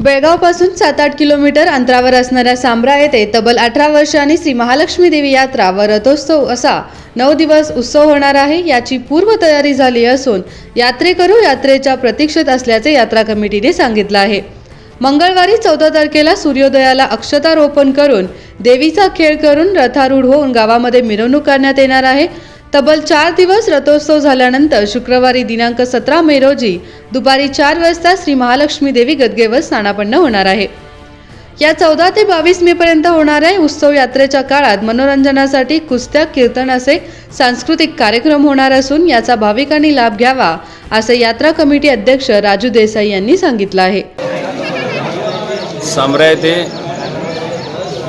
बेळगावपासून 7-8 kilometre अंतरावर असणाऱ्या सांब्रा येथे तब्बल 18 वर्षांनी श्री महालक्ष्मी देवी यात्रा व रथोत्सव असा 9 दिवस उत्सव होणार आहे। याची पूर्वतयारी झाली असून यात्रेकरू यात्रेच्या प्रतीक्षेत असल्याचे यात्रा कमिटीने सांगितले आहे। मंगळवारी 14 तारखेला सूर्योदयाला अक्षतारोपण करून देवीचा खेळ करून रथारूढ होऊन गावामध्ये मिरवणूक करण्यात येणार आहे। तब्बल 4 दिवस रथोत्सव झाल्यानंतर शुक्रवारी दिनांक 17 मे रोजी दुपारी 4 वाजता श्री महालक्ष्मी देवी गदगेवर स्नानापन्न होणार आहे। या 14 ते 22 मे पर्यंत होणाऱ्या उत्सव यात्रेच्या काळात मनोरंजनासाठी कुस्त्या, कीर्तन असे सांस्कृतिक कार्यक्रम होणार असून याचा भाविकांनी लाभ घ्यावा असे यात्रा कमिटी अध्यक्ष राजू देसाई यांनी सांगितले आहे। सांब्रा येथे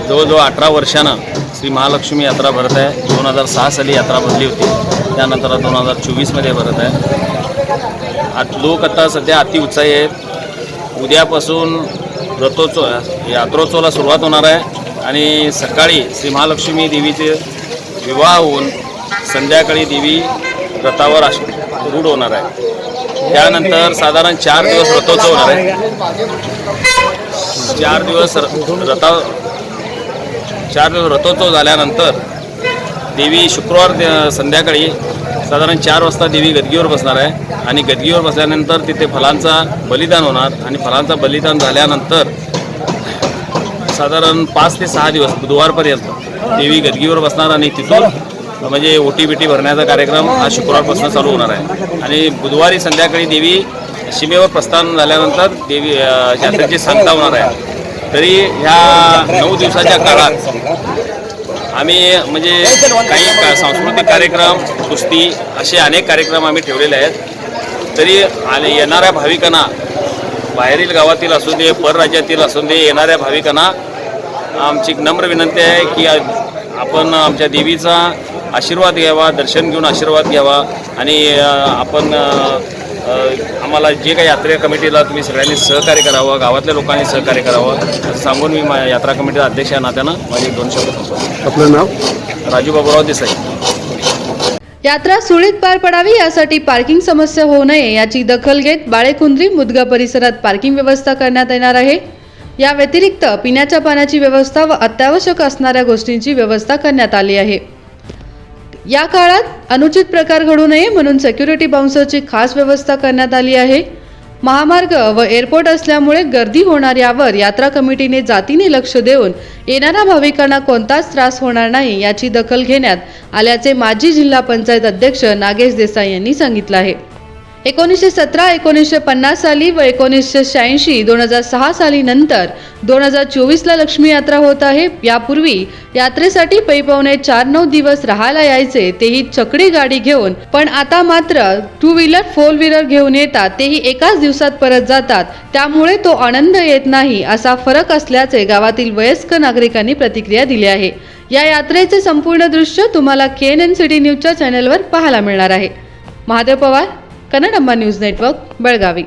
जवळजवळ 18 वर्षांना श्री महालक्ष्मी यात्रा भरत आहे। 2006 साली यात्रा भरली होती, त्यानंतर 2024 मध्ये भरत आहे। लोक आता सध्या अति उत्साही आहेत। उद्यापासून यात्रोत्सवाला सुरुवात होणार आहे आणि सकाळी श्री महालक्ष्मी देवीचे विवाह होऊन संध्याकाळी देवी रथावर रूढ होणार आहे। त्यानंतर साधारण 4 दिवस रथोत्सव होणार आहे। 4 दिवस रथोत्सव झाल्यानंतर देवी शुक्रवार संध्याकाळी साधारण 4 वाजता देवी गदगीवर बसणार आहे आणि गदगीवर बसल्यानंतर तिथे फलांचा बलिदान होणार आणि फलांचा बलिदान झाल्यानंतर साधारण 5 ते 6 दिवस बुधवारपर्यंत देवी गदगीवर बसणार आणि तिथून म्हणजे ओटी भरण्याचा कार्यक्रम हा शुक्रवारपासून चालू होणार आहे आणि बुधवारी संध्याकाळी देवी सीमेवर प्रस्थान झाल्यानंतर देवी यात्रेची सांगता होणार आहे। तरी ह्या 9 दिवसाच्या काळात आम्ही म्हणजे काही सांस्कृतिक कार्यक्रम, कुस्ती असे अनेक कार्यक्रम आम्ही ठेवलेले आहेत। तरी येणाऱ्या भाविकांना बाहेरील गावातील असू दे, परराज्यातील असू दे, येणाऱ्या भाविकांना आमची एक नम्र विनंती आहे की आपण आमच्या देवीचा आशीर्वाद घ्यावा, दर्शन घेऊन आशीर्वाद घ्यावा आणि आपण आम्हाला जे काही यात्रा कमिटीला तुम्ही सगळ्यांनी सहकार्य करावं, गावातल्या लोकांनी सहकार्य करावं असं सांगून मी यात्रा कमिटीचा अध्यक्ष या नात्यानं माझे 2 शब्द संपवतो। आपलं नाव? राजू बाबूराव देसाई। यात्रा सुरळीत पार पडावी यासाठी पार्किंग समस्या होऊ नये याची दखल घेत बाळेकुंद्री मुदगा परिसरात पार्किंग व्यवस्था करण्यात येणार आहे। या व्यतिरिक्त पिण्याच्या पाण्याची व्यवस्था व अत्यावश्यक असणाऱ्या गोष्टींची व्यवस्था करण्यात आली आहे। या काळात अनुचित प्रकार घडू नये म्हणून सिक्युरिटी बाउन्सरची खास व्यवस्था करण्यात आली आहे। महामार्ग व एअरपोर्ट असल्यामुळे गर्दी होणार यावर यात्रा कमिटीने जातीने लक्ष देऊन येणाऱ्या भाविकांना कोणताच त्रास होणार नाही याची दखल घेण्यात आल्याचे माजी जिल्हा पंचायत अध्यक्ष नागेश देसाई यांनी सांगितले आहे। 1917, 1950 साली व 1986, 2006 साली नंतर 2024ला लक्ष्मी यात्रा होत आहे। यापूर्वी यात्रेसाठी पै-पावणे 4-9 दिवस राहायला यायचे, तेही चकडी गाडी घेऊन, पण आता मात्र 2 व्हीलर 4 व्हीलर घेऊन येतात, तेही एकाच दिवसात परत जातात, त्यामुळे तो आनंद येत नाही असा फरक असल्याचे गावातील वयस्कर नागरिकांनी प्रतिक्रिया दिली आहे। या यात्रेचे संपूर्ण दृश्य तुम्हाला KNN सिटी न्यूजच्या चॅनलवर पाहायला मिळणार आहे। Mahadev Pawar, Kannadamma news network, Belagavi.